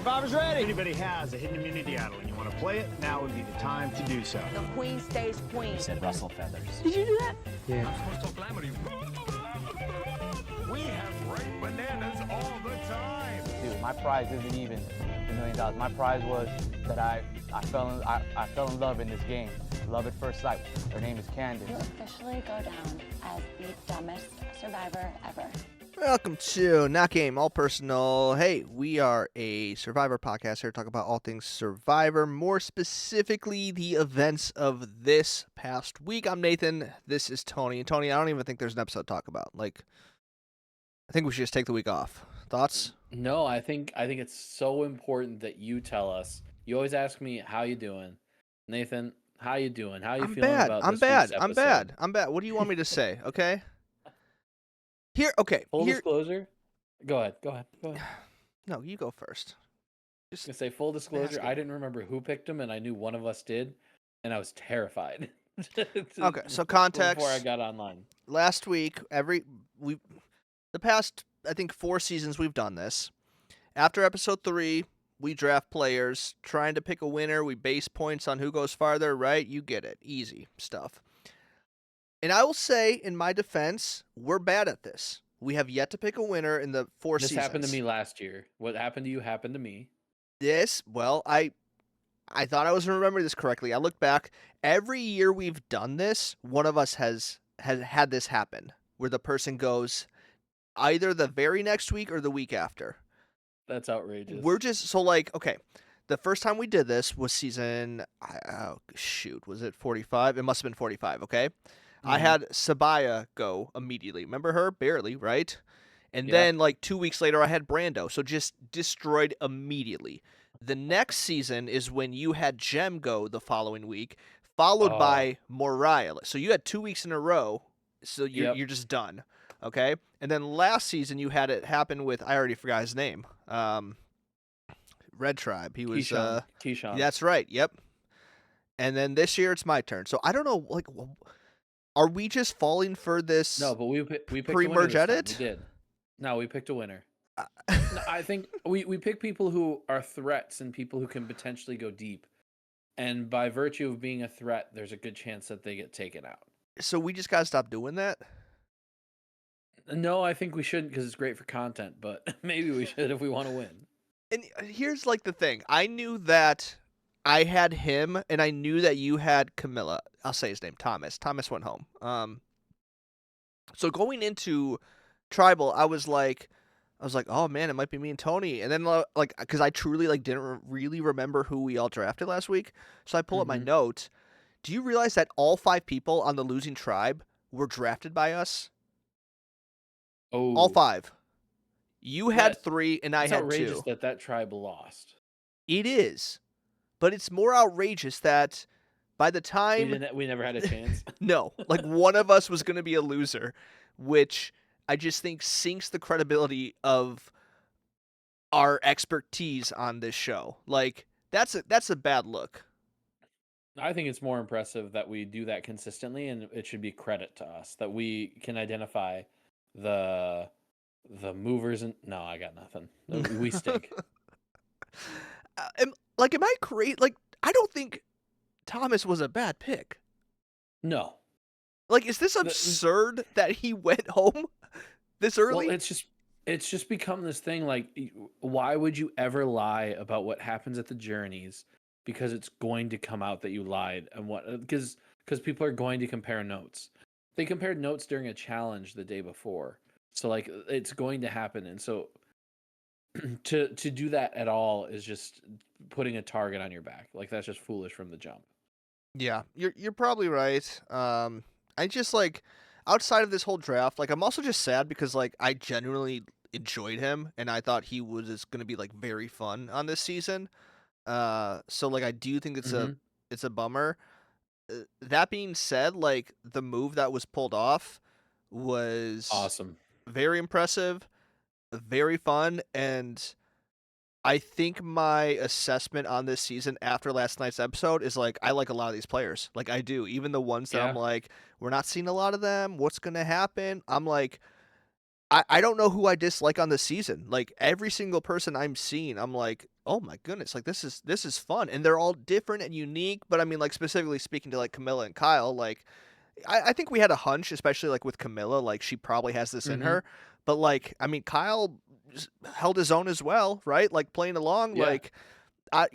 Survivor's ready. If anybody has a hidden immunity idol and you want to play it, now would be the time to do so. The queen stays queen. You said rustle feathers. Did you do that? We have ripe bananas all the time. Dude, my prize isn't even $1 million. My prize was that I fell in love in this game. Love at first sight. Her name is Candace. You officially go down as the dumbest survivor ever. Welcome to Not Game, All Personal. Hey, we are a Survivor podcast here to talk about all things Survivor, more specifically the events of this past week. I'm Nathan. This is Tony. And Tony, I don't even think there's an episode to talk about. I think we should just take the week off. Thoughts? No, I think it's so important that you tell us. You always ask me, how you doing? Nathan, how you doing? How you feeling about this week's episode? I'm bad. What do you want me to say, okay? Full disclosure? Go ahead. No, you go first. Just gonna say full disclosure, I didn't remember who picked him, and I knew one of us did, and I was terrified. Okay, so context. Before I got online. Last week, the past, I think, 4 seasons we've done this. After episode 3, we draft players, trying to pick a winner. We base points on who goes farther, right? You get it. Easy stuff. And I will say, in my defense, we're bad at this. We have yet to pick a winner in the 4 seasons. This happened to me last year. What happened to you happened to me. I thought I was going to remember this correctly. I looked back. Every year we've done this, one of us has had this happen, where the person goes either the very next week or the week after. That's outrageous. We're just, okay. The first time we did this was season, was it 45? It must have been 45, okay? I had Sabaya go immediately. Remember her? Barely, right? And then, 2 weeks later, I had Brando. So just destroyed immediately. The next season is when you had Jem go the following week, followed by Moriah. So you had 2 weeks in a row, so you're just done, okay? And then last season, you had it happen with, I already forgot his name, Red Tribe. He was Keyshawn. That's right, yep. And then this year, it's my turn. So I don't know, are we just falling for this? No, but we picked pre-merge edit? We did. No, we picked a winner. No, I think we pick people who are threats and people who can potentially go deep. And by virtue of being a threat, there's a good chance that they get taken out. So we just got to stop doing that? No, I think we shouldn't because it's great for content, but maybe we should if we want to win. And here's the thing. I knew that I had him, and I knew that you had Camilla. I'll say his name, Thomas. Thomas went home. So going into Tribal, I was like, oh man, it might be me and Tony. And then because I truly didn't really remember who we all drafted last week, so I pull up my note. Do you realize that all 5 people on the losing tribe were drafted by us? Oh, all 5. You had 3, and I had 2. It's outrageous that tribe lost. It is. But it's more outrageous that by the time... We never had a chance. No. One of us was going to be a loser, which I just think sinks the credibility of our expertise on this show. That's a bad look. I think it's more impressive that we do that consistently, and it should be credit to us that we can identify the movers and... No, I got nothing. We stink. Am I crazy? I don't think Thomas was a bad pick. No. Is this absurd that he went home this early? Well, it's just become this thing. Why would you ever lie about what happens at the journeys? Because it's going to come out that you lied, and because people are going to compare notes. They compared notes during a challenge the day before, so it's going to happen, and so to do that at all is just putting a target on your back. That's just foolish from the jump. Yeah, you're probably right. I just outside of this whole draft, I'm also just sad because I genuinely enjoyed him, and I thought he was going to be very fun on this season. So I do think it's a bummer. That being said, the move that was pulled off was awesome, very impressive, very fun, and I think my assessment on this season after last night's episode is I like a lot of these players. I do, even the ones that I'm we're not seeing a lot of them. What's gonna happen? I'm I don't know who I dislike on this season. Every single person I'm seeing, I'm oh my goodness, like this is fun, and they're all different and unique. But I mean, like specifically speaking to like Camilla and Kyle, like I think we had a hunch, especially like with Camilla, like she probably has this in Hmm. her. But like, I mean, Kyle held his own as well, right? Like playing along, Yeah. like I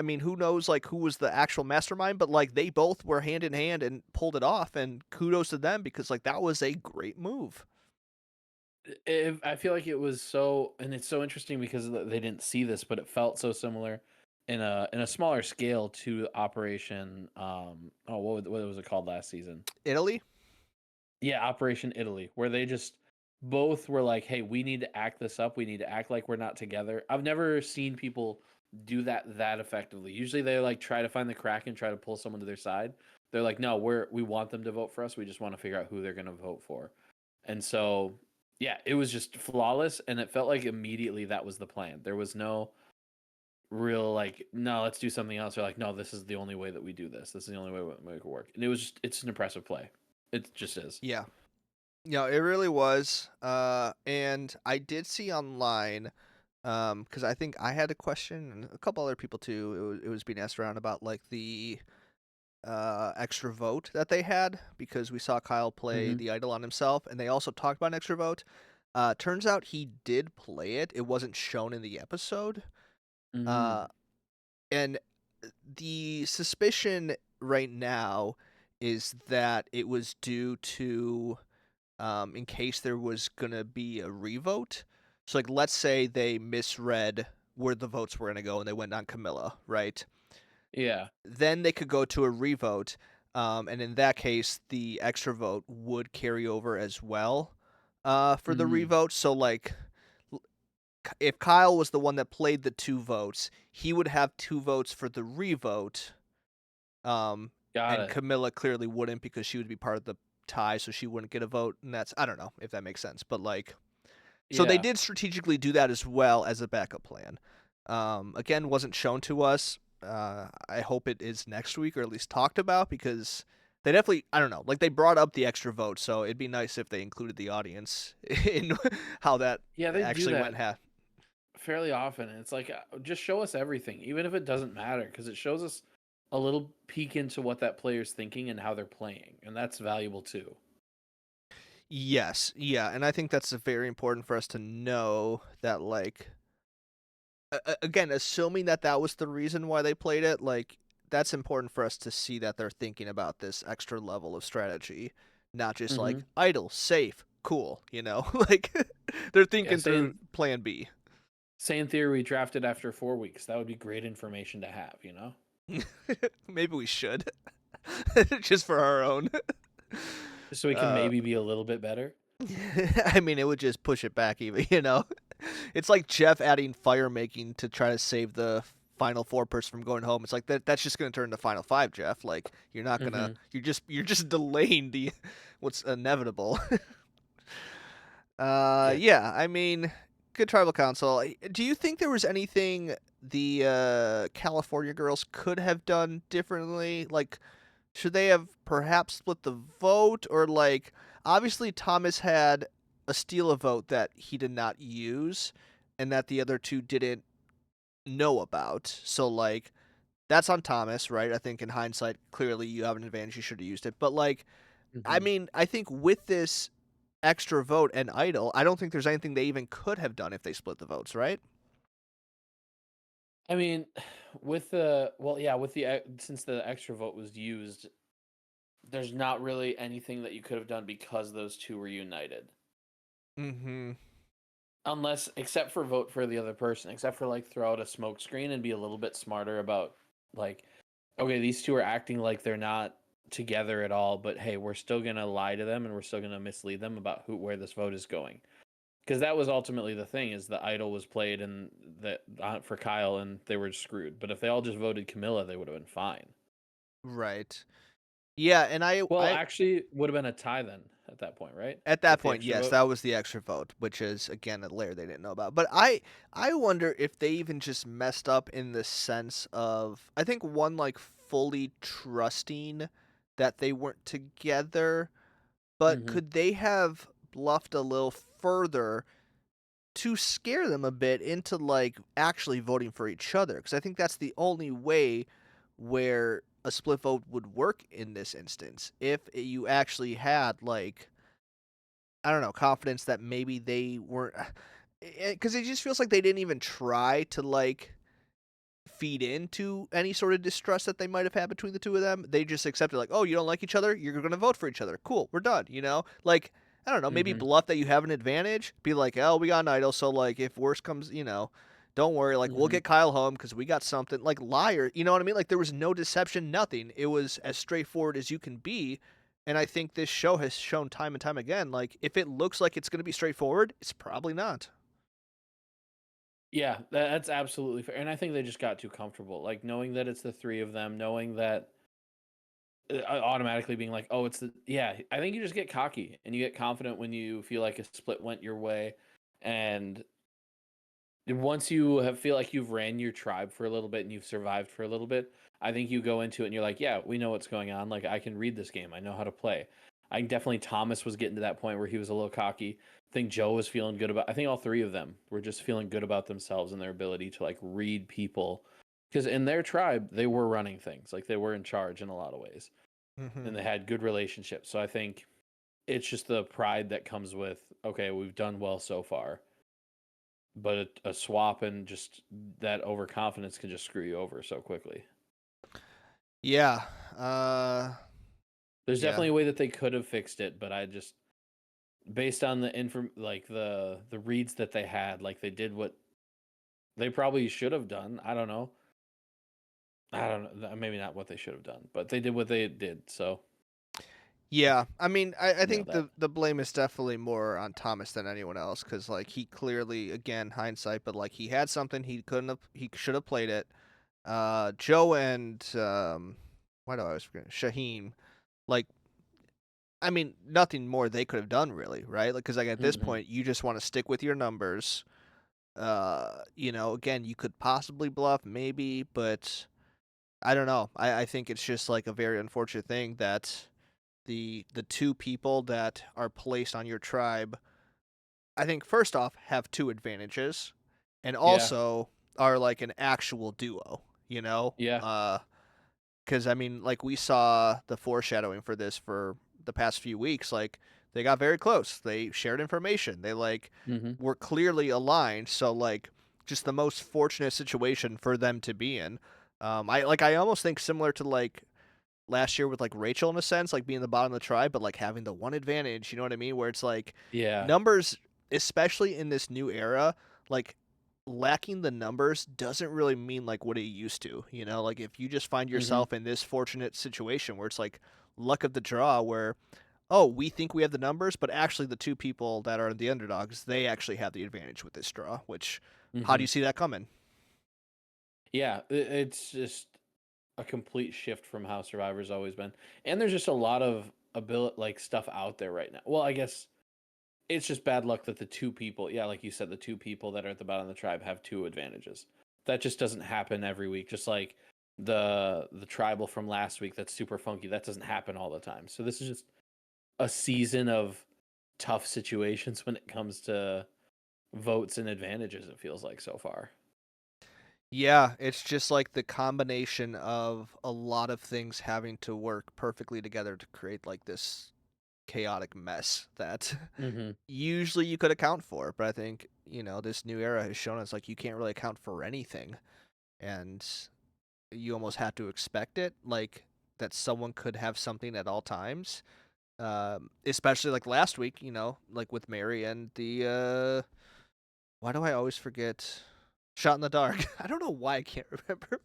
mean, who knows like who was the actual mastermind, but like they both were hand in hand and pulled it off, and kudos to them because like that was a great move. I feel like it was so, and it's so interesting because they didn't see this, but it felt so similar in a smaller scale to Operation. Oh, what was it called last season? Italy? Yeah, Operation Italy, where they just both were like, "Hey, we need to act this up. We need to act like we're not together." I've never seen people do that effectively. Usually, they like try to find the crack and try to pull someone to their side. They're like, "No, we want them to vote for us. We just want to figure out who they're going to vote for." And so, yeah, it was just flawless, and it felt like immediately that was the plan. There was no real like, "No, let's do something else," or like, "No, this is the only way that we do this. This is the only way we make it work." And it's an impressive play. It just is. Yeah. Yeah, it really was. And I did see online, because I think I had a question and a couple other people too. It was being asked around about like the extra vote that they had because we saw Kyle play Mhm. the idol on himself, and they also talked about an extra vote. Turns out he did play it. It wasn't shown in the episode. Uh, Mm. and the suspicion right now is that it was due to in case there was gonna be a revote. So like let's say they misread where the votes were gonna go and they went on Camilla, right? Yeah. Then they could go to a revote, and in that case the extra vote would carry over as well for the Mhm. revote. So like if Kyle was the one that played the two votes, he would have two votes for the revote. Um, Got and it. Camilla clearly wouldn't because she would be part of the tie, so she wouldn't get a vote. And that's I don't know if that makes sense, but like, so they Yeah. did strategically do that as well as a backup plan. Again, wasn't shown to us. I hope it is next week or at least talked about because they definitely I don't know like they brought up the extra vote, so it'd be nice if they included the audience in how that Yeah, they do actually went. that fairly often. And it's like, just show us everything, even if it doesn't matter, because it shows us a little peek into what that player's thinking and how they're playing, and that's valuable too. Yes, yeah, and I think that's very important for us to know that like again, assuming that that was the reason why they played it, like that's important for us to see that they're thinking about this extra level of strategy, not just like Hmm. idle, safe, cool, like they're Yeah, thinking through plan B. say in theory we drafted after 4 weeks. That would be great information to have, you know? Maybe we should, just for our own. Just so we can Uh, maybe be a little bit better. I mean, it would just push it back even. It's like Jeff adding fire making to try to save the final four person from going home. It's like that's just going to turn to final five, Jeff. Like you're not going to Hmm. you're just delaying the what's inevitable. Yeah. Yeah, I mean, good tribal council. Do you think there was anything the California girls could have done differently? Like should they have perhaps split the vote or like obviously Thomas had a steal a vote that he did not use and that the other two didn't know about. So like that's on Thomas, right? I think in hindsight clearly you have an advantage, you should have used it. But like I Hmm. mean, I think with this extra vote and idle, I don't think there's anything they even could have done if they split the votes, right? I mean, with the well, yeah, with the since the extra vote was used, there's not really anything that you could have done because those two were united. Mhm. Unless, except for vote for the other person, except for like throw out a smoke screen and be a little bit smarter about like, okay, these two are acting like they're not together at all, but hey, we're still gonna lie to them and we're still gonna mislead them about where this vote is going. Because that was ultimately the thing: is the idol was played and that for Kyle and they were screwed. But if they all just voted Camilla, they would have been fine. Right. Yeah, and Well, I actually, would have been a tie then at that point, right? at that With the point, extra yes, vote. that was the extra vote, which is again a layer they didn't know about. But I wonder if they even just messed up in the sense of I think one like fully trusting that they weren't together, but Hmm. could they have bluffed a little further to scare them a bit into like actually voting for each other, because I think that's the only way where a split vote would work in this instance. If you actually had like, I don't know, confidence that maybe they weren't, because it just feels like they didn't even try to like feed into any sort of distrust that they might have had between the two of them. They just accepted like, oh, you don't like each other, you're going to vote for each other. Cool, we're done. You know, like I don't know, maybe Mhm. bluff that you have an advantage. Be like, oh, we got an idol, so like if worse comes, you know, don't worry, like we'll Mhm. get Kyle home because we got something. Like liar, you know what I mean? Like there was no deception, nothing. It was as straightforward as you can be. And I think this show has shown time and time again, like if it looks like it's going to be straightforward, it's probably not. Yeah, that's absolutely fair. And I think they just got too comfortable, like knowing that it's the three of them, knowing that automatically being like, oh, it's the yeah. I think you just get cocky and you get confident when you feel like a split went your way, and once you feel like you've ran your tribe for a little bit and you've survived for a little bit, I think you go into it and you're like, yeah, we know what's going on. Like I can read this game. I know how to play. I definitely Thomas was getting to that point where he was a little cocky. I think Joe was feeling good about. I think all three of them were just feeling good about themselves and their ability to like read people, because in their tribe they were running things. Like they were in charge in a lot of ways, Mm-hmm. and they had good relationships. So I think it's just the pride that comes with, okay, we've done well so far, but a swap and just that overconfidence can just screw you over so quickly. Yeah. Uh. There's Yeah. definitely a way that they could have fixed it, but I just, based on the like the reads that they had, like they did what they probably should have done. I don't know. I don't know. Maybe not what they should have done, but they did what they did. So Yeah, I mean, I nailed think that. the blame is definitely more on Thomas than anyone else, because like he clearly, again, hindsight, but like he had something, he should have played it. Joe and why do I always forget Shaheen, like I mean, nothing more they could have done really, right? Like, because like at this Hmm. point, you just want to stick with your numbers. You know, again, you could possibly bluff, maybe, but I don't know. I think it's just like a very unfortunate thing that the two people that are placed on your tribe, I think first off have two advantages, and Yeah, also are like an actual duo. You know, yeah. because I mean, like we saw the foreshadowing for this for the past few weeks. Like they got very close. They shared information. They like Hmm. were clearly aligned. So like just the most fortunate situation for them to be in. I almost think similar to like last year with like Rachel in a sense, like being the bottom of the tribe, but like having the one advantage. You know what I mean? Where it's like Yeah. numbers, especially in this new era, like lacking the numbers doesn't really mean like what it used to. You know, like if you just find Hmm. yourself in this fortunate situation where it's like luck of the draw, where oh we think we have the numbers, but actually the two people that are the underdogs they actually have the advantage with this draw. Which how do Hmm. you see that coming? Yeah. It's just a complete shift from how Survivor's always been, and there's just a lot of ability like stuff out there right now. Well, I guess it's just bad luck that the two people, yeah, like you said, the two people that are at the bottom of the tribe have two advantages. That just doesn't happen every week. Just like the tribal from last week that's super funky, that doesn't happen all the time. So this is just a season of tough situations when it comes to votes and advantages, it feels like so far. Yeah, it's just like the combination of a lot of things having to work perfectly together to create like this chaotic mess that Mm-hmm. usually you could account for. But I think, you know, this new era has shown us like you can't really account for anything. And you almost have to expect it, like that someone could have something at all times. Especially like last week, you know, like with Mary and the why do I always forget? Shot in the dark. I don't know why I can't remember.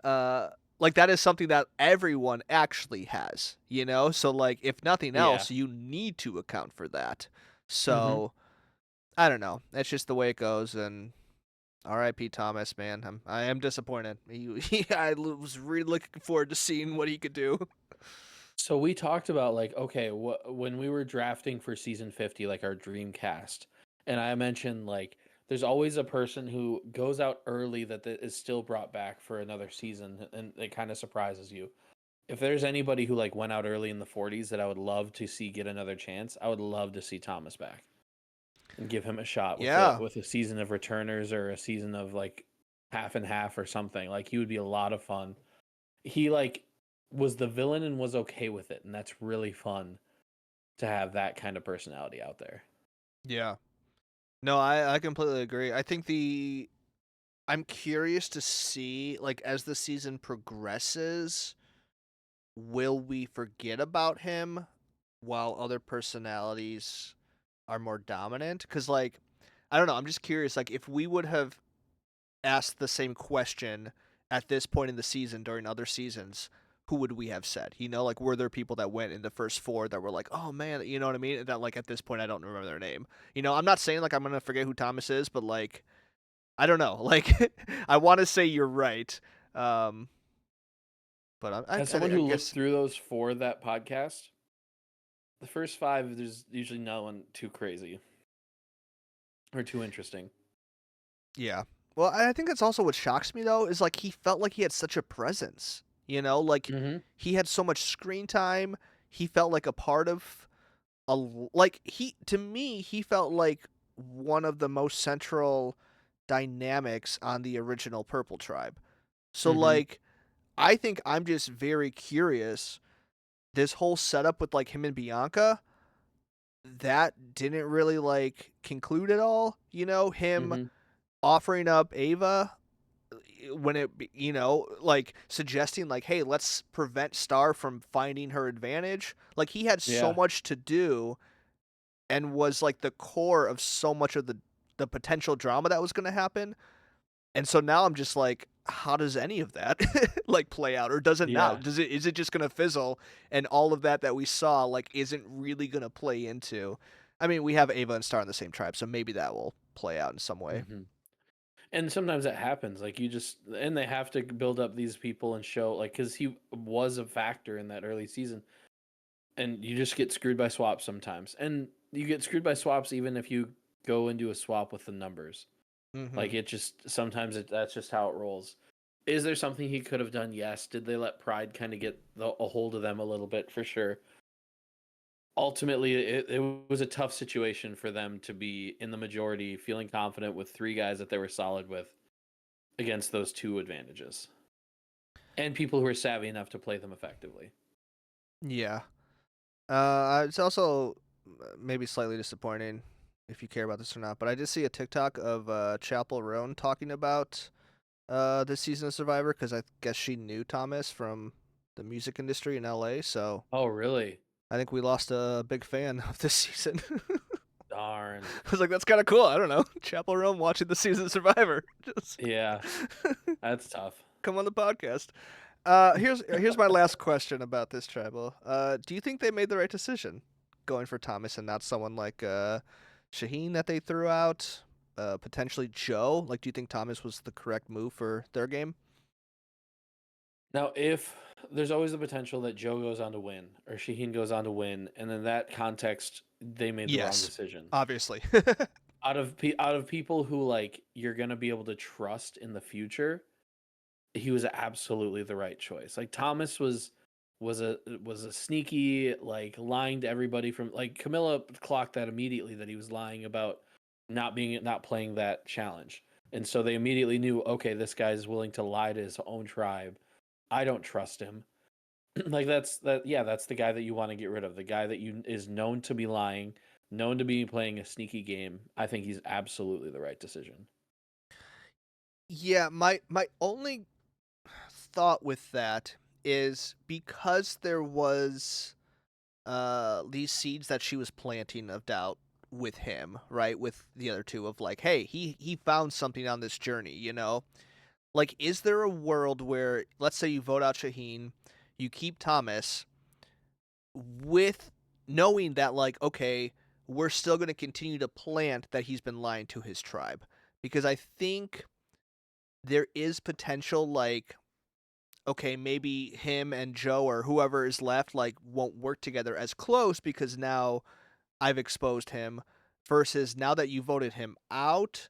uh, like that is something that everyone actually has, you know. So like, if nothing Yeah. else, you need to account for that. Mm-hmm. So I don't know. That's just the way it goes. And R.I.P. Thomas, man. I am disappointed. I was really looking forward to seeing what he could do. So we talked about like, okay, when we were drafting for season 50, like our dream cast, and I mentioned like there's always a person who goes out early that is still brought back for another season, and it kind of surprises you. If there's anybody who like went out early in the 40s that I would love to see get another chance, I would love to see Thomas back. and give him a shot with Yeah. with a season of returners or a season of like half and half or something. Like he would be a lot of fun. He like was the villain and was okay with it, and that's really fun to have that kind of personality out there. Yeah. No, I completely agree. I think I'm curious to see, like, as the season progresses, will we forget about him while other personalities are more dominant? Because, like, I don't know. I'm just curious. Like, if we would have asked the same question at this point in the season during other seasons, who would we have said? You know, like, were there people that went in the first four that were like, oh man, you know what I mean? That, like, at this point, I don't remember their name. You know, I'm not saying like I'm gonna forget who Thomas is, but like, I don't know. Like, I want to say you're right. Um, but As someone I who looked guess, through those for that podcast, the first five, there's usually no one too crazy or too interesting. yeah. Well, I think that's also what shocks me though, is like he felt like he had such a presence. You know, like Mm-hmm. he had so much screen time. He felt like a part of like he to me he felt like one of the most central dynamics on the original Purple Tribe. So Mm-hmm. like I think I'm just very curious, this whole setup with like him and Bianca, that didn't really like conclude at all, you know, him Mm-hmm. offering up Ava when you know, like suggesting like, hey, let's prevent Star from finding her advantage. Like he had so Yeah. much to do and was like the core of so much of the potential drama that was going to happen. And so now I'm just like, how does any of that like play out, or does it Yeah. not? Is it just going to fizzle, and all of that we saw like isn't really going to play into? I mean, we have Ava and Star in the same tribe, so maybe that will play out in some way. Mm-hmm. And sometimes that happens. Like you just, and they have to build up these people and show, like, because he was a factor in that early season, and you just get screwed by swaps sometimes. And you get screwed by swaps even if you go into a swap with the numbers. Mm-hmm. Like it just sometimes that's just how it rolls. Is there something he could have done? Yes. Did they let pride kind of get a hold of them a little bit? For sure. Ultimately, it was a tough situation for them to be in the majority, feeling confident with three guys that they were solid with against those two advantages, and people who are savvy enough to play them effectively. Yeah. It's also maybe slightly disappointing if you care about this or not, but I did see a TikTok of Chapel Roan talking about this season of Survivor, because I guess she knew Thomas from the music industry in LA, so Oh, really? I think we lost a big fan of this season. Darn. I was like, that's kind of cool. I don't know. Chapel Roan watching the season of Survivor. Just Yeah, that's tough. come on the podcast. Here's my last question about this tribal. Do you think they made the right decision going for Thomas and not someone like Shaheen that they threw out? Potentially Joe. Like, do you think Thomas was the correct move for their game? Now, if there's always the potential that Joe goes on to win or Shaheen goes on to win, and in that context, they made the wrong Yes. decision. Obviously. Out of people who like you're gonna be able to trust in the future, he was absolutely the right choice. Like Thomas was a sneaky, like lying to everybody. From like Camilla clocked that immediately, that he was lying about not playing that challenge. And so they immediately knew, okay, this guy is willing to lie to his own tribe. I don't trust him. Like that's the guy that you want to get rid of. The guy that is known to be lying, known to be playing a sneaky game. I think he's absolutely the right decision. Yeah, my only thought with that is because there was these seeds that she was planting of doubt with him, right? With the other two, of like, hey, he found something on this journey, you know? Like, is there a world where, let's say you vote out Shaheen, you keep Thomas, with knowing that, like, okay, we're still going to continue to plant that he's been lying to his tribe? Because I think there is potential, like, okay, maybe him and Joe or whoever is left, like, won't work together as close because now I've exposed him, versus now that you voted him out,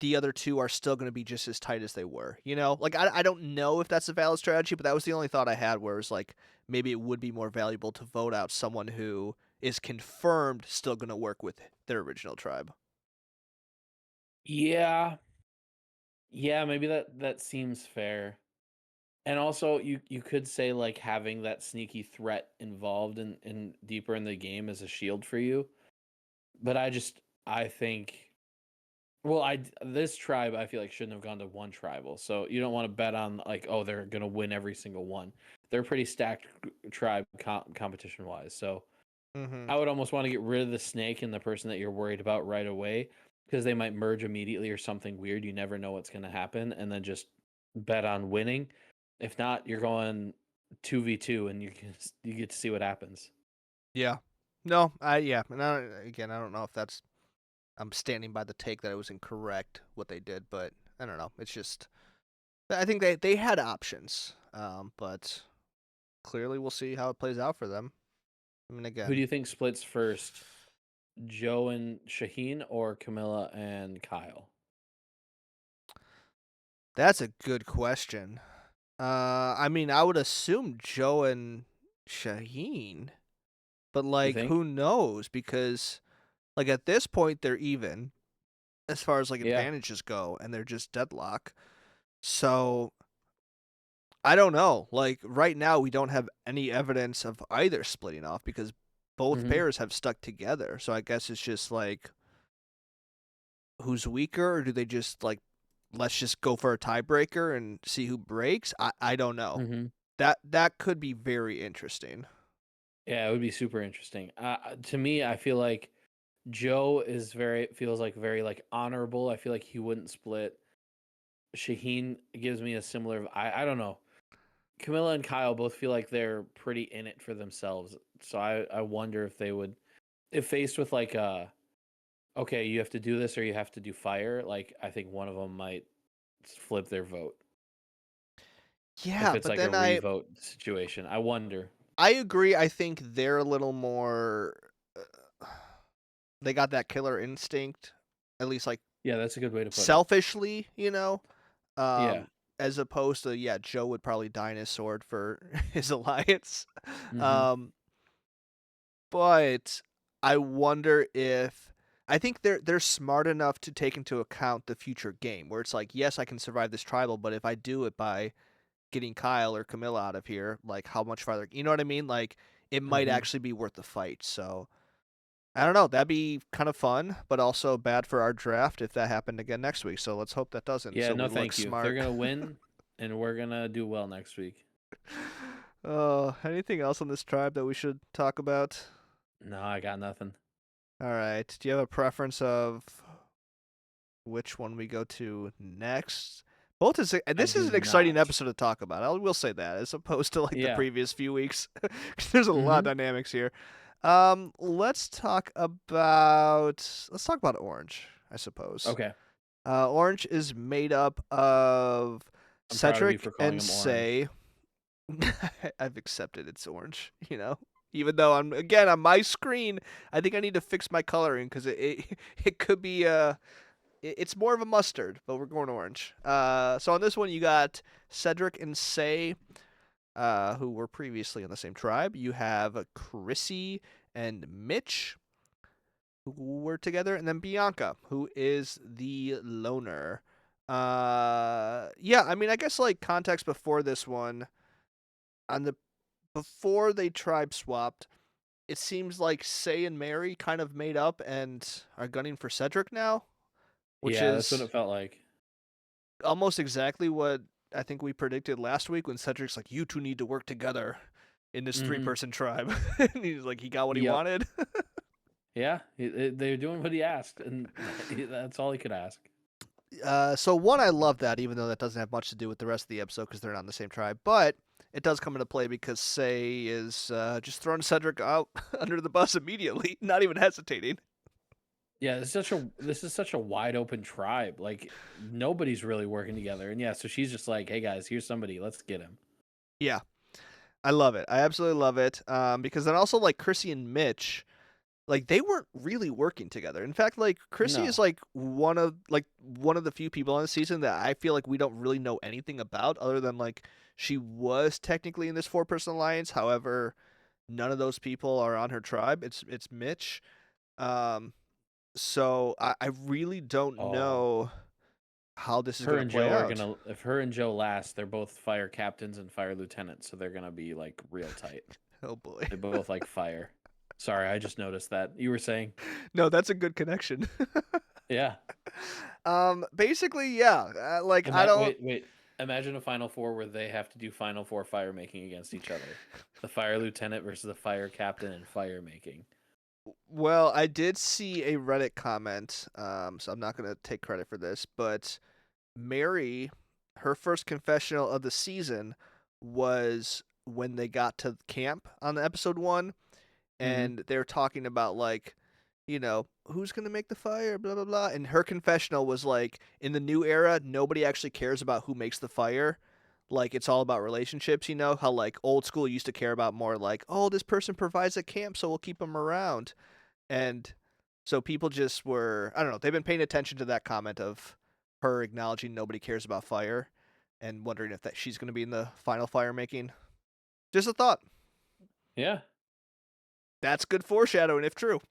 the other two are still going to be just as tight as they were, you know? Like, I don't know if that's a valid strategy, but that was the only thought I had, where it's like, maybe it would be more valuable to vote out someone who is confirmed still going to work with their original tribe. Yeah, yeah, maybe that seems fair. And also, you could say like having that sneaky threat involved in deeper in the game as a shield for you. But I think well, this tribe I feel like shouldn't have gone to one tribal. So you don't want to bet on like, oh, they're gonna win every single one. They're pretty stacked tribe competition wise. So Mm-hmm. I would almost want to get rid of the snake and the person that you're worried about right away because they might merge immediately or something weird. You never know what's gonna happen, and then just bet on winning. If not, you're going 2v2, and you get to see what happens. Yeah. No, yeah, and again, I don't know if that's I'm standing by the take that it was incorrect what they did, but I don't know. It's just I think they had options, but clearly we'll see how it plays out for them. I mean, Who do again, you think splits first? Joe and Shaheen or Camilla and Kyle? that's a good question. I mean, I would assume Joe and Shaheen, but You like, think? who knows? Because like at this point, they're even as far as like Yeah. advantages go, and they're just deadlock. So I don't know. Like right now, we don't have any evidence of either splitting off because both hmm pairs have stuck together. So I guess it's just like who's weaker, or do they just like let's just go for a tiebreaker and see who breaks? I don't know. hmm That could be very interesting. Yeah, it would be super interesting. To me, I feel like Joe feels like very like honorable. I feel like he wouldn't split. Shaheen gives me a similar. I don't know. Camilla and Kyle both feel like they're pretty in it for themselves. So I wonder if they would, if faced with like okay, you have to do this or you have to do fire. Like I think one of them might flip their vote if Yeah, it's but like a then revote situation. I wonder. I agree. I think they're a little more. They got that killer instinct, at least like Yeah, that's a good way to put it. selfishly, you know. Yeah. As opposed to yeah, Joe would probably die in his sword for his alliance. hmm Um, but I wonder if I think they're smart enough to take into account the future game where it's like, yes, I can survive this tribal, but if I do it by getting Kyle or Camilla out of here, like how much farther, you know what I mean? Like it might hmm actually be worth the fight. So I don't know. That'd be kind of fun, but also bad for our draft if that happened again next week. So let's hope that doesn't. Yeah, So no, we look thank you. They're smart. gonna win, and we're gonna do well next week. Anything else on this tribe that we should talk about? No, I got nothing. All right. Do you have a preference of which one we go to next? Both is I this is do an exciting not. episode to talk about. I will say that as opposed to like the Yeah. previous few weeks. 'Cause there's a lot of hmm dynamics here. Let's talk about Orange, I suppose. Okay. Orange is made up of I'm proud of you Cedric for calling and them orange. Say. I've accepted it's orange, Even though on my screen, I think I need to fix my coloring because it could be it's more of a mustard, but we're going orange. So on this one you got Cedric and Say, who were previously in the same tribe. You have Chrissy and Mitch, who were together, and then Bianca, who is the loner. Yeah, I mean, I guess like context before this one, on the before they tribe swapped, it seems like Say and Mary kind of made up and are gunning for Cedric now, which Yeah, that's what is it felt like. almost exactly what I think we predicted last week when Cedric's like, "You two need to work together in this hmm three-person tribe." And he's like, he got what he Yep. wanted. Yeah, they're doing what he asked, and that's all he could ask. So one, I love that, even though that doesn't have much to do with the rest of the episode because they're not in the same tribe. But it does come into play because Say is just throwing Cedric out under the bus immediately, not even hesitating. Yeah, this is such a wide open tribe. Like nobody's really working together, and yeah, so she's just like, "Hey guys, here's somebody. Let's get him." Yeah, I love it. I absolutely love it. Because then also like Chrissy and Mitch, like they weren't really working together. In fact, like Chrissy is No. like one of the few people on the season that I feel like we don't really know anything about, other than like she was technically in this four-person alliance. However, none of those people are on her tribe. It's Mitch. Um, So I really don't Oh, know how this is her gonna and play Joe are out. gonna. If her and Joe last, they're both fire captains and fire lieutenants, so they're gonna be like real tight. Oh boy. They both like fire. Sorry, I just noticed that. You were saying, No, that's a good connection. yeah. Basically, yeah. Like I don't. Wait. Imagine a Final Four where they have to do Final Four fire making against each other. The fire lieutenant versus the fire captain in fire making. Well, I did see a Reddit comment. So I'm not gonna take credit for this, but Mary, her first confessional of the season was when they got to camp on episode 1, Mm-hmm. and they're talking about like, who's gonna make the fire, blah blah blah. And her confessional was like, in the new era, nobody actually cares about who makes the fire. Like it's all about relationships, how like old school used to care about more like, oh, this person provides a camp, so we'll keep them around. And so people just were, I don't know, they've been paying attention to that comment of her acknowledging nobody cares about fire and wondering if that she's going to be in the final fire making. Just a thought. Yeah. That's good foreshadowing if true.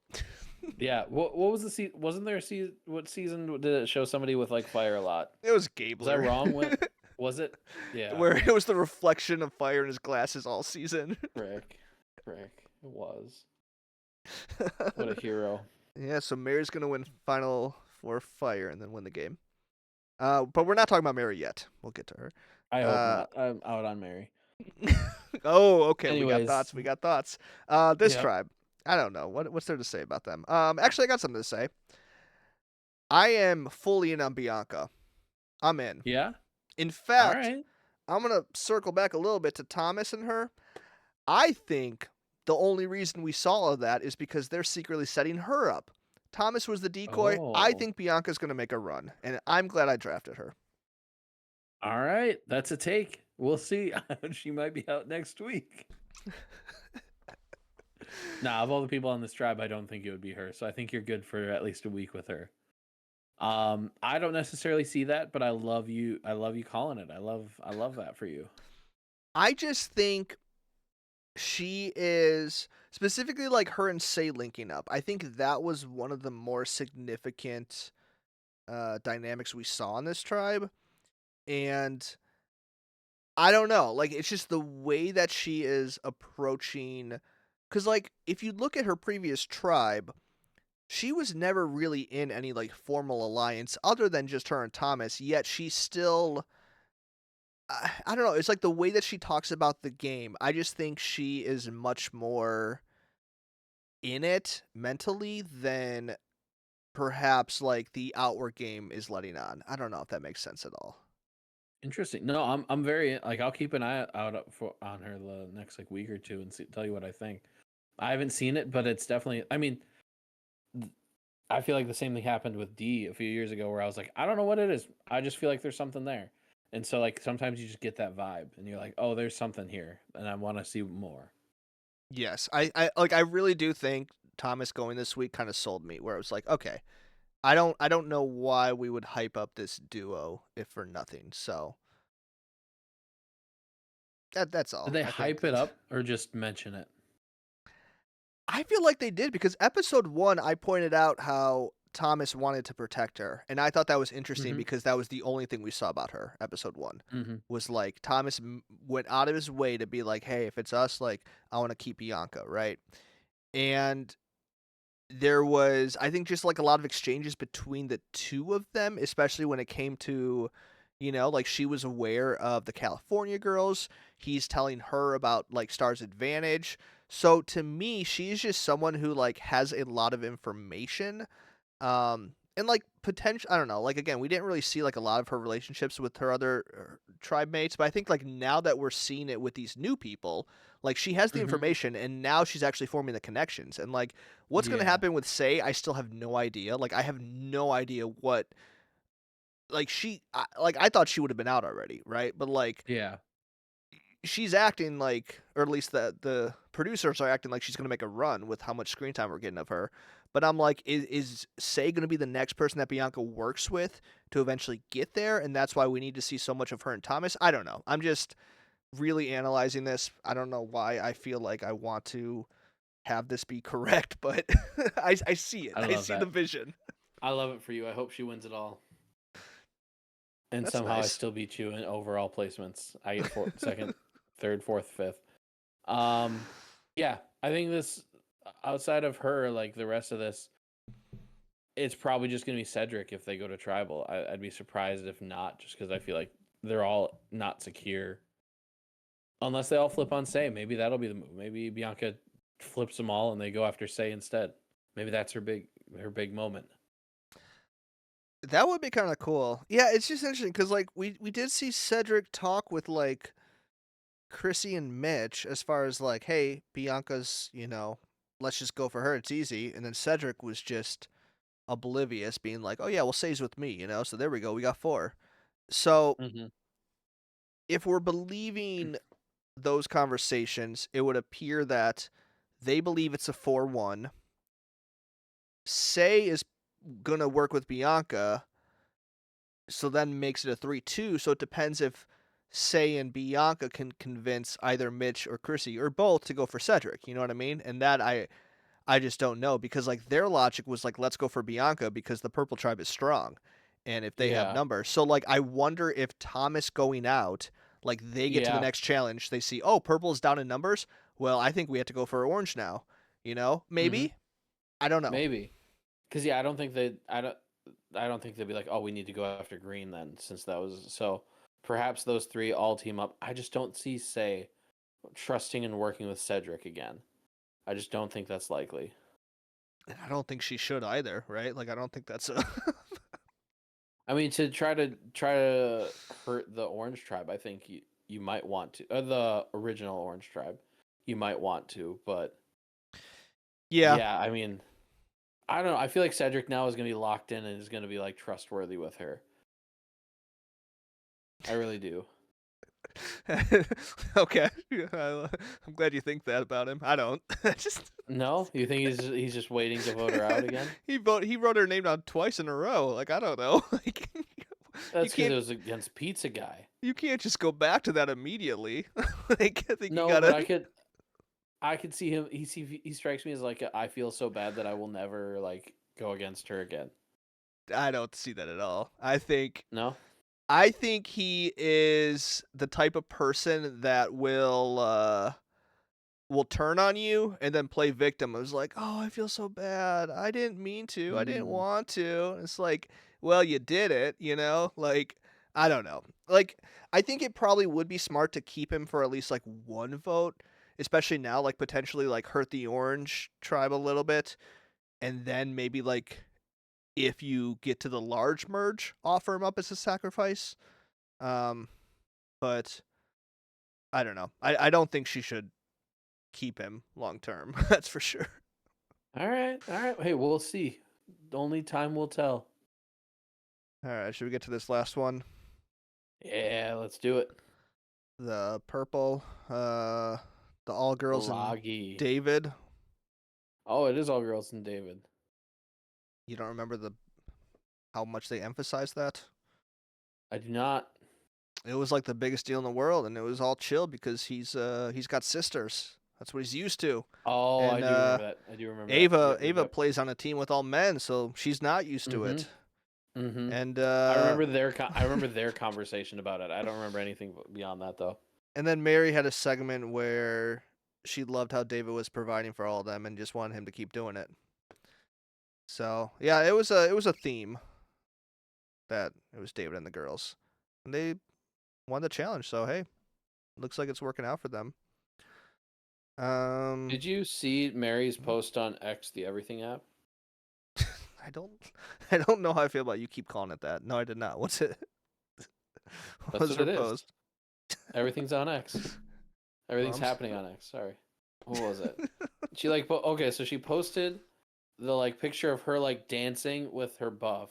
Yeah. What was the season? Wasn't there a season? What season did it show somebody with like fire a lot? It was Was I Gabler. wrong? Was it? Yeah. Where it was the reflection of fire in his glasses all season. Frick. It was. What a hero. Yeah, so Mary's going to win Final Four fire and then win the game. But we're not talking about Mary yet. We'll get to her. I hope not. I'm out on Mary. Oh, okay. Anyways. We got thoughts. This Yep. tribe. I don't know. What's there to say about them? Actually, I got something to say. I am fully in on Bianca. I'm in. Yeah. In All fact, right. I'm gonna circle back a little bit to Thomas and her. I think the only reason we saw that is because they're secretly setting her up. Thomas was the decoy. I Oh. think Bianca's gonna make a run, and I'm glad I drafted her. All right. That's a take. We'll see. She might be out next week. Nah, of all the people on this tribe, I don't think it would be her. So I think you're good for at least a week with her. I don't necessarily see that, but I love you calling it. I love that for you. I just think she is specifically like her and Say linking up. I think that was one of the more significant dynamics we saw in this tribe, and I don't know, like it's just the way that she is approaching. Because like if you look at her previous tribe, she was never really in any like formal alliance other than just her and Thomas. Yet she's still. I don't know. It's like the way that she talks about the game. I just think she is much more in it mentally than perhaps like the outward game is letting on. I don't know if that makes sense at all. Interesting. No, I'm very like I'll keep an eye out for on her the next like week or two and tell you what I think. I haven't seen it, but it's definitely. I mean, I feel like the same thing happened with D a few years ago, where I was like, I don't know what it is. I just feel like there's something there, and so like sometimes you just get that vibe, and you're like, oh, there's something here, and I want to see more. Yes, I really do think Thomas going this week kind of sold me. Where it was like, okay, I don't know why we would hype up this duo if for nothing. So that's all. Did they I think hype it up or just mention it? I feel like they did because episode 1, I pointed out how Thomas wanted to protect her, and I thought that was interesting Mhm. because that was the only thing we saw about her. Episode 1 Mm-hmm. was like Thomas went out of his way to be like, "Hey, if it's us, like I want to keep Bianca, right?" And there was, I think, just like a lot of exchanges between the two of them, especially when it came to, like she was aware of the California girls. He's telling her about like Star's Advantage. So to me, she's just someone who like has a lot of information. And like potential, I don't know, like again, we didn't really see like a lot of her relationships with her other tribe mates, but I think like now that we're seeing it with these new people, like she has the Mhm. information and now she's actually forming the connections. And like what's going to Yeah. happen with Say, I still have no idea. Like I have no idea what, like I thought she would have been out already, right? But like Yeah. she's acting like, or at least the producers are acting like she's going to make a run with how much screen time we're getting of her. But I'm like, is Say going to be the next person that Bianca works with to eventually get there? And that's why we need to see so much of her and Thomas. I don't know. I'm just really analyzing this. I don't know why I feel like I want to have this be correct, but I see it. I I love see that. the vision. I love it for you. I hope she wins it all. And That's somehow I nice. still beat you in overall placements. I get second, third, fourth, fifth. Yeah, I think this outside of her, like the rest of this, it's probably just gonna be Cedric if they go to tribal. I'd be surprised if not, just because I feel like they're all not secure. Unless they all flip on Say, maybe that'll be the move. Maybe Bianca flips them all and they go after Say instead. Maybe that's her big moment. That would be kind of cool. Yeah, it's just interesting because like we did see Cedric talk with like Chrissy and Mitch as far as like, hey, Bianca's, let's just go for her. It's easy. And then Cedric was just oblivious, being like, oh yeah, well, Say's with me, So there we go. We got 4. So Mm-hmm. if we're believing those conversations, it would appear that they believe it's a 4-1. Say is gonna work with Bianca, so then makes it a 3-2. So it depends if Say and Bianca can convince either Mitch or Chrissy or both to go for Cedric. You know what I mean? And that I just don't know, because like their logic was like, let's go for Bianca because the Purple Tribe is strong, and if they have Yeah. numbers. So like I wonder if Thomas going out, like they get to the Yeah. next challenge, they see, oh, Purple's down in numbers. Well, I think we have to go for Orange now. Maybe. I don't know. Maybe. Because I don't think they'd be like, oh, we need to go after Green then, since that was so. Perhaps those 3 all team up. I just don't see Say trusting and working with Cedric again. I just don't think that's likely. And I don't think she should either, right? Like I don't think that's a I mean, to try to hurt the Orange Tribe, I think you might want to. The original Orange Tribe, you might want to, but yeah. I mean, I don't know. I feel like Cedric now is going to be locked in and is going to be like trustworthy with her. I really do. Okay. I'm glad you think that about him. I don't. Just No, you think he's just waiting to vote her out again? he wrote her name down twice in a row. Like I don't know. Like That's because can't- it was against Pizza Guy. you can't just go back to that immediately. Like I think No, you gotta. but I could see him. He strikes me as like I feel so bad that I will never like go against her again. I don't see that at all. No. I think he is the type of person that will turn on you and then play victim. It was like, oh, I feel so bad. I didn't mean to. I didn't want to. It's like, well, you did it, Like, I don't know. Like, I think it probably would be smart to keep him for at least like 1 vote, especially now, like potentially like hurt the Orange Tribe a little bit, and then maybe like if you get to the large merge, offer him up as a sacrifice. But I don't know. I don't think she should keep him long term. That's for sure. All right. Hey, we'll see. Only time will tell. All right, should we get to this last one? Yeah, let's do it. The purple, the all girls and Loggy. David. Oh, it is all girls and David. You don't remember how much they emphasized that? I do not. It was like the biggest deal in the world, and it was all chill because he's got sisters. That's what he's used to. Oh, And, I do remember that. I do remember Ava that. Ava plays on a team with all men, so she's not used to it. Mm-hmm. And I remember their conversation about it. I don't remember anything beyond that though. And then Mary had a segment where she loved how David was providing for all of them and just wanted him to keep doing it. So yeah, it was a theme that it was David and the girls, and they won the challenge. So hey, looks like it's working out for them. Did you see Mary's post on X, the Everything app? I don't know how I feel about you keep calling it that. No, I did not. What's it? That's what it is. post? Everything's on X. Everything's I'm happening on X. Sorry. What was it? She like okay, so she posted the like picture of her like dancing with her buff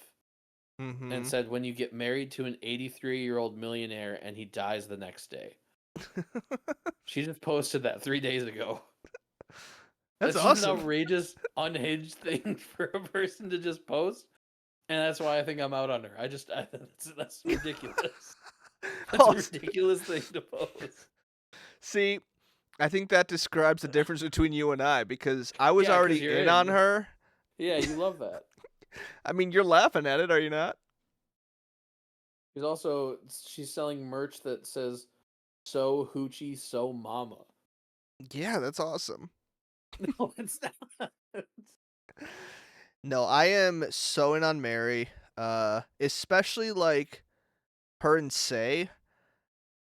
Mm-hmm. and said, "When you get married to an 83-year-old millionaire and he dies the next day." She just posted that 3 days ago. That's just awesome. an outrageous, unhinged thing for a person to just post, and that's why I think I'm out on her. That's ridiculous. That's Oh, a ridiculous thing to post. See, I think that describes the difference between you and I because I was Yeah, 'cause already you're in on in. her. Yeah, you love that. I mean, you're laughing at it, are you not? She's also she's selling merch that says "So Hoochie, So Mama." Yeah, that's awesome. No, it's not. No, I am so in on Mary. Especially like her and Say.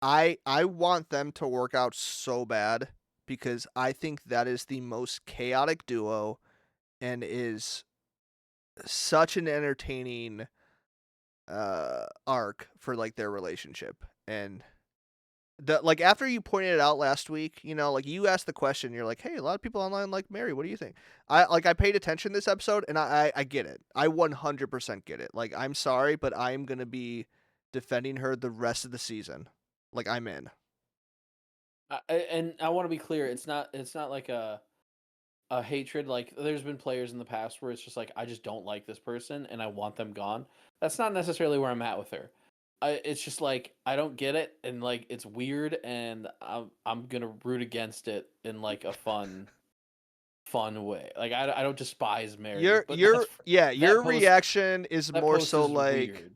I want them to work out so bad because I think that is the most chaotic duo and is such an entertaining arc for like their relationship. And the like after you pointed it out last week, like you asked the question, you're like, "Hey, a lot of people online like Mary. What do you think?" I paid attention this episode and I get it. I 100% get it. Like I'm sorry, but I'm going to be defending her the rest of the season. Like I'm in. And I want to be clear. It's not like a hatred. Like there's been players in the past where it's just like I just don't like this person and I want them gone. That's not necessarily where I'm at with her. It's just like I don't get it and like it's weird and I'm gonna root against it in like a fun way. Like I don't despise Mary, Your but your yeah, that your post reaction is that more post so is like weird.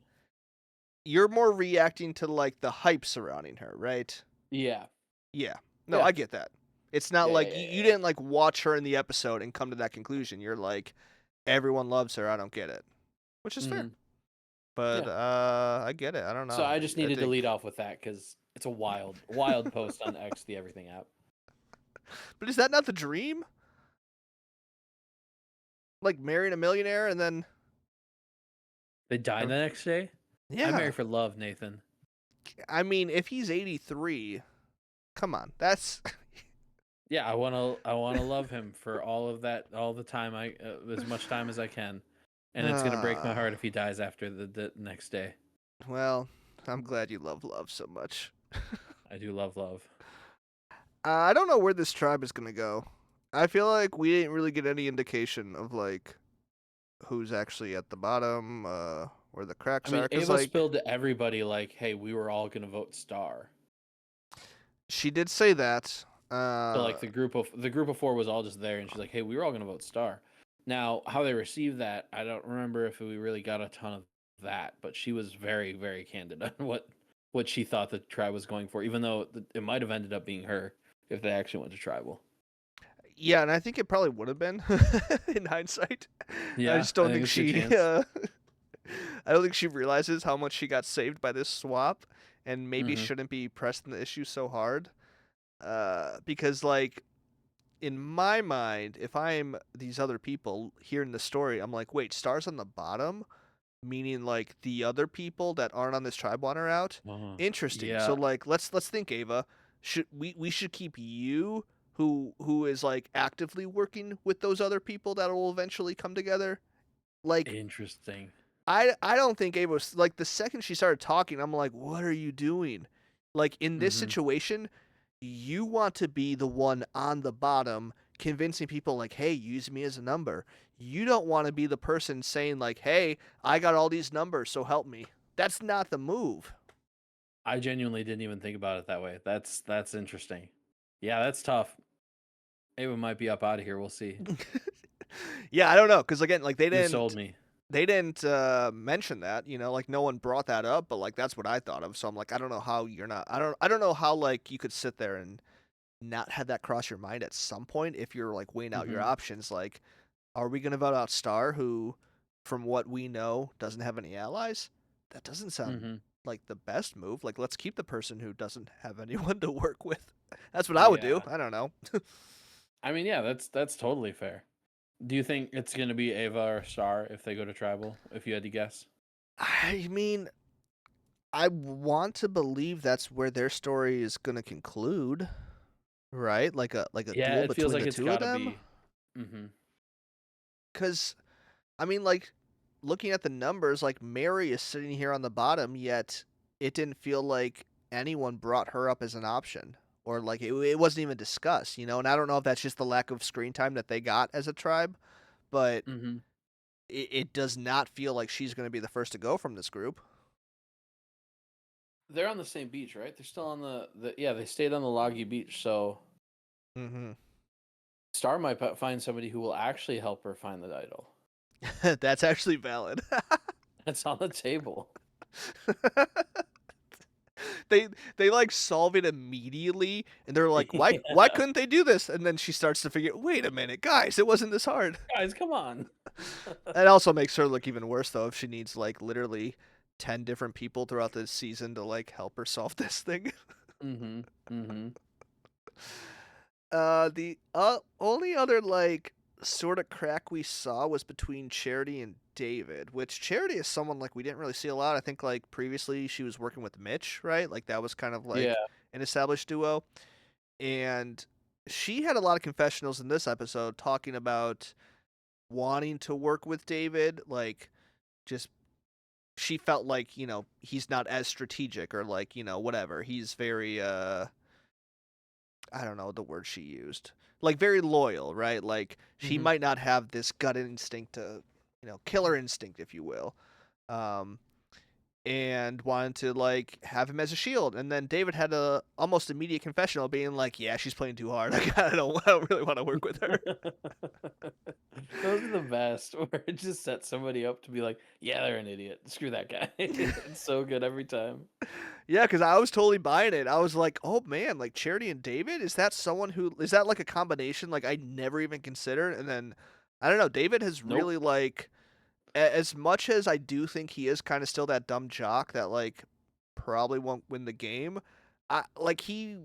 you're more reacting to like the hype surrounding her, right? Yeah, Yeah. No, yeah, I get that. It's not yeah, yeah, like yeah, you yeah. didn't like watch her in the episode and come to that conclusion. You're like everyone loves her. I don't get it. Which is fair. Mhm. But Yeah. I get it. I don't So know. I just I needed to think lead off with that because it's a wild post on X, the Everything app. But is that not the dream? Like marrying a millionaire and then They die the next day. I yeah. marry for love, Nathan. I mean, if he's 83, come on. That's Yeah, I wanna love him for all of that, all the time as much time as I can, and it's gonna break my Ah, heart if he dies after the next day. well, I'm glad you love love so much. I do love love. I don't know where this tribe is gonna go. I feel like we didn't really get any indication of like who's actually at the bottom, where the I cracks mean, are, because Ava like spilled to everybody like, "Hey, we were all gonna vote Star." she did say that. So like the group of four was all just there, and she's like, "Hey, we were all gonna vote Star." Now, how they received that, I don't remember if we really got a ton of that, but she was very, very candid on what she thought the tribe was going for, even though it might have ended up being her if they actually went to tribal. Yeah, and I think it probably would have been in hindsight. I Yeah, just I don't think think it's a good she. chance. I don't think she realizes how much she got saved by this swap, and maybe Hmm. shouldn't be pressing the issue so hard. Because like in my mind, if I'm these other people hearing the story, I'm like, wait, Star's on the bottom, meaning like the other people that aren't on this tribe one are out. Interesting. So Yeah, like, let's think, Ava. Should we should keep you who is like actively working with those other people that will eventually come together. Like interesting. I don't think Ava was like the second she started talking, I'm like, what are you doing? Like in this Hmm. situation, you want to be the one on the bottom convincing people like, hey, use me as a number. You don't want to be the person saying like, hey, I got all these numbers, so help me. That's not the move. I genuinely didn't even think about it that way. That's interesting. Yeah, that's tough. Ava might be up out of here. We'll see. Yeah, I don't know, because again, like You sold me. they didn't mention that, like no one brought that up, but like that's what I thought of. So I'm like, I don't know how you're not. I don't know how like you could sit there and not have that cross your mind at some point if you're like weighing out your Hmm. options. Like, are we gonna vote out Star, who, from what we know, doesn't have any allies? That doesn't sound Hmm. like the best move. Like, let's keep the person who doesn't have anyone to work with. That's what I would do. Yeah. I don't know. I mean, yeah, that's totally fair. Do you think it's gonna be Ava or Star if they go to tribal? If you had to guess. I mean, I want to believe that's where their story is gonna conclude, right? Like a Yeah, duel it feels between like the it's two of gotta them. be. Hmm. Because I mean, like, looking at the numbers, like, Mary is sitting here on the bottom, yet it didn't feel like anyone brought her up as an option. Or, like, it wasn't even discussed, And I don't know if that's just the lack of screen time that they got as a tribe, but Hmm. it does not feel like she's going to be the first to go from this group. They're on the same beach, right? They're still on the yeah. They stayed on the Loggy Beach, so Mm-hmm. Star might find somebody who will actually help her find the idol. That's actually valid. That's on the table. they like solve it immediately, and they're like, why couldn't they do this? And then she starts to figure, wait a minute, guys, it wasn't this hard. Guys, come on. It also makes her look even worse though if she needs like literally 10 different people throughout the season to like help her solve this thing. Mm-hmm. Mm-hmm. The only other like sort of crack we saw was between Charity and David, which Charity is someone like we didn't really see a lot. I think like previously she was working with Mitch, right? Like that was kind of like Yeah. an established duo. And she had a lot of confessionals in this episode talking about wanting to work with David, like just she felt like, he's not as strategic or like, whatever. He's very I don't know the word she used. Like very loyal, right? Like she Mhm. might not have this gut instinct to, killer instinct, if you will. Um, and wanted to like have him as a shield. And then David had a almost immediate confessional being like, "Yeah, she's playing too hard. I don't really want to work with her." Those are the best, where it just sets somebody up to be like, yeah, they're an idiot. Screw that guy. It's so good every time. Yeah, because I was totally buying it. I was like, "Oh man, like Charity and David, is that is that like a combination like I never even considered?" And then I don't know, David has Nope. really like as much as I do think he is kind of still that dumb jock that like probably won't win the game, he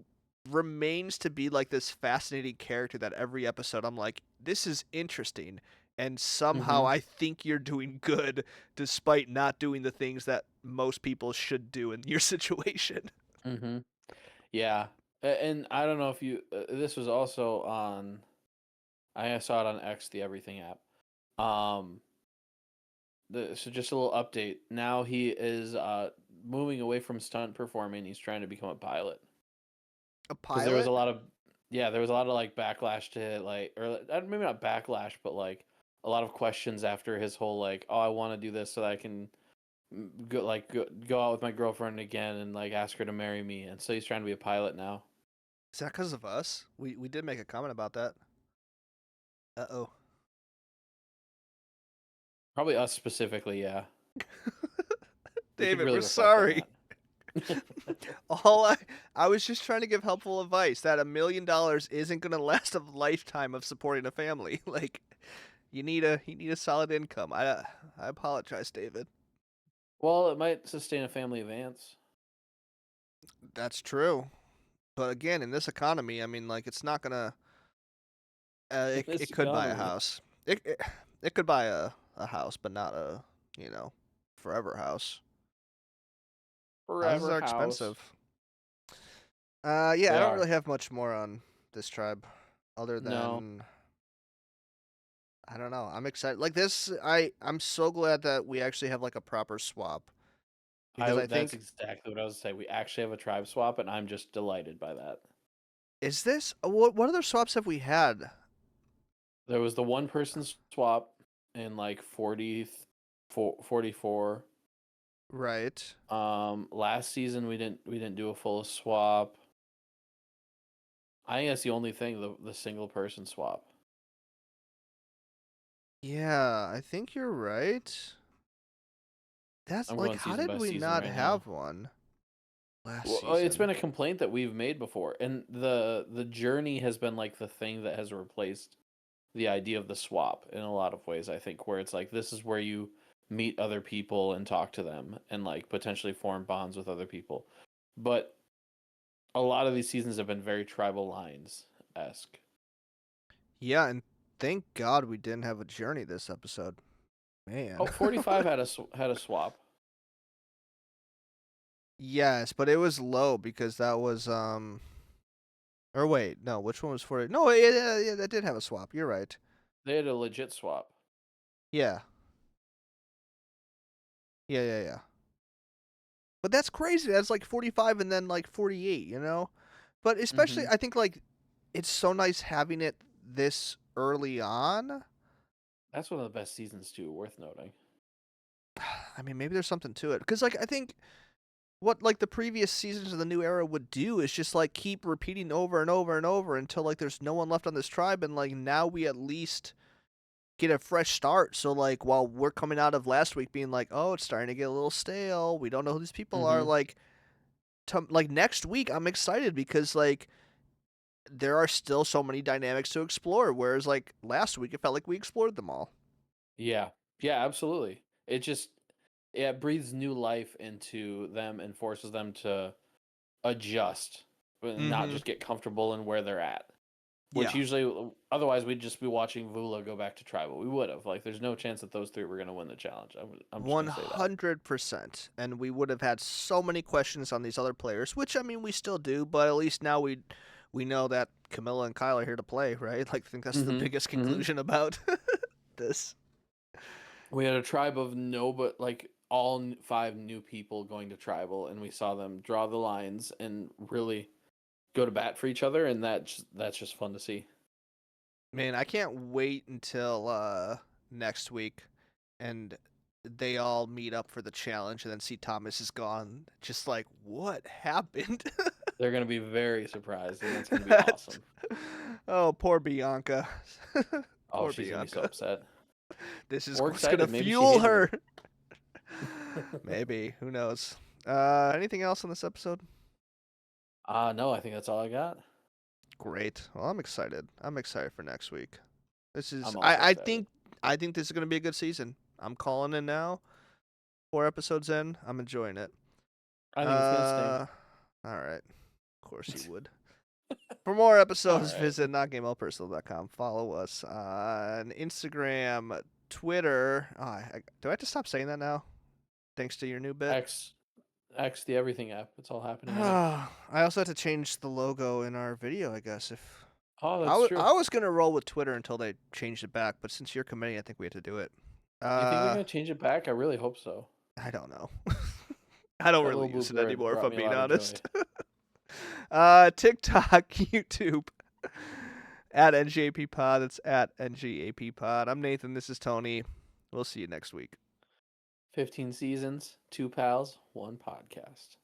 remains to be like this fascinating character that every episode I'm like, this is interesting, and somehow Mm-hmm. I think you're doing good despite not doing the things that most people should do in your situation. Mm-hmm. Yeah. And I don't know if you, this was also on, I saw it on X, the Everything app. So just a little update. Now he is moving away from stunt performing. He's trying to become a pilot. A Because there was pilot? a lot of, yeah, there was a lot of like backlash to it, like, or maybe not backlash, but like a lot of questions after his whole like, oh, I want to do this so that I can go out with my girlfriend again and like ask her to marry me. And so he's trying to be a pilot now. Is that because of us? We did make a comment about that. Uh-oh. Probably us specifically, yeah. We could David, really we're reflect on sorry. that. I was just trying to give helpful advice that $1 million isn't gonna last a lifetime of supporting a family. Like, you need a solid income. I apologize, David. Well, it might sustain a family advance. That's true, but again, in this economy, I mean, like, it's not gonna. This It could buy a economy. house. It could buy a house, but not a forever house. Houses Forever are house. expensive. Yeah, They I don't are. really have much more on this tribe, other No. than I don't know. I'm excited. Like this, I'm so glad that we actually have like a proper swap because I That's think exactly what I was saying. We actually have a tribe swap, and I'm just delighted by that. is this what other swaps have we had? There was the one person swap in like 44. Right. Last season we didn't do a full swap. I think that's the only thing, the single person swap. Yeah, I think you're right. That's I'm like, going how season did by we season not right now. have one last Well, it's season? been a complaint that we've made before, and the journey has been like the thing that has replaced the idea of the swap in a lot of ways. I think where it's like this is where you meet other people and talk to them and like potentially form bonds with other people, but a lot of these seasons have been very tribal lines esque. Yeah, and thank God we didn't have a journey this episode. Man. Oh, 45 had a swap. Yes, but it was low because that was or wait, no, which one was 40? No, yeah, that did have a swap. You're right. They had a legit swap. Yeah. Yeah. But that's crazy. That's like 45 and then like 48, you know? But especially Mm-hmm. I think like it's so nice having it this early on. That's one of the best seasons too, worth noting. I mean, maybe there's something to it cuz like I think what like the previous seasons of the new era would do is just like keep repeating over and over and over until like there's no one left on this tribe, and like now we at least get a fresh start. So like while we're coming out of last week being like, oh, it's starting to get a little stale, we don't know who these people are, Mhm. like next week I'm excited because like there are still so many dynamics to explore, whereas like last week it felt like we explored them all. Yeah. Yeah, absolutely. It just it breathes new life into them and forces them to adjust, but not Mm-hmm. just get comfortable in where they're at. Which Yeah. usually, otherwise, we'd just be watching Vula go back to tribal. We would have. Like, there's no chance that those three were going to win the challenge. I'm just going to say that. 100%. And we would have had so many questions on these other players, which I mean we still do, but at least now we know that Camilla and Kyle are here to play, right? Like I think that's the Mm-hmm. biggest Mm-hmm. conclusion about this. We had a tribe of no, but like all five new people going to tribal, and we saw them draw the lines and really go to bat for each other, and that's just fun to see. Man, I can't wait until next week and they all meet up for the challenge and then see Thomas is gone. Just like what happened? They're going to be very surprised, and it's going to be That's- awesome. Oh, poor Bianca. Oh, Poor she's going to be so Bianca. upset. This is Or what's gonna excited. Maybe she fuel hated her. it. Maybe. Who knows? Anything else on this episode? No, I think that's all I got. Great. Well, I'm excited. I'm excited for next week. This is. I'm also I excited. think. I think this is gonna be a good season. I'm calling it now. 4 episodes in. I'm enjoying it. I think it's going to stink. All right. Of course you would. For more episodes, All right. visit notgameoutpersonal.com. Follow us on Instagram, Twitter. Do I have to stop saying that now? Thanks to your new bit. X, the everything app. It's all happening. now. I also had to change the logo in our video, I guess. If Oh, that's true. I was gonna roll with Twitter until they changed it back, but since you're committing, I think we have to do it. You think they're going to change it back? I really hope so. I don't know. I don't That really little use blue it bird anymore, if brought I'm me a being lot of joy. honest. TikTok, YouTube, at NGAP Pod. It's at NGAP Pod. I'm Nathan. This is Tony. We'll see you next week. 15 seasons, 2 pals, 1 podcast.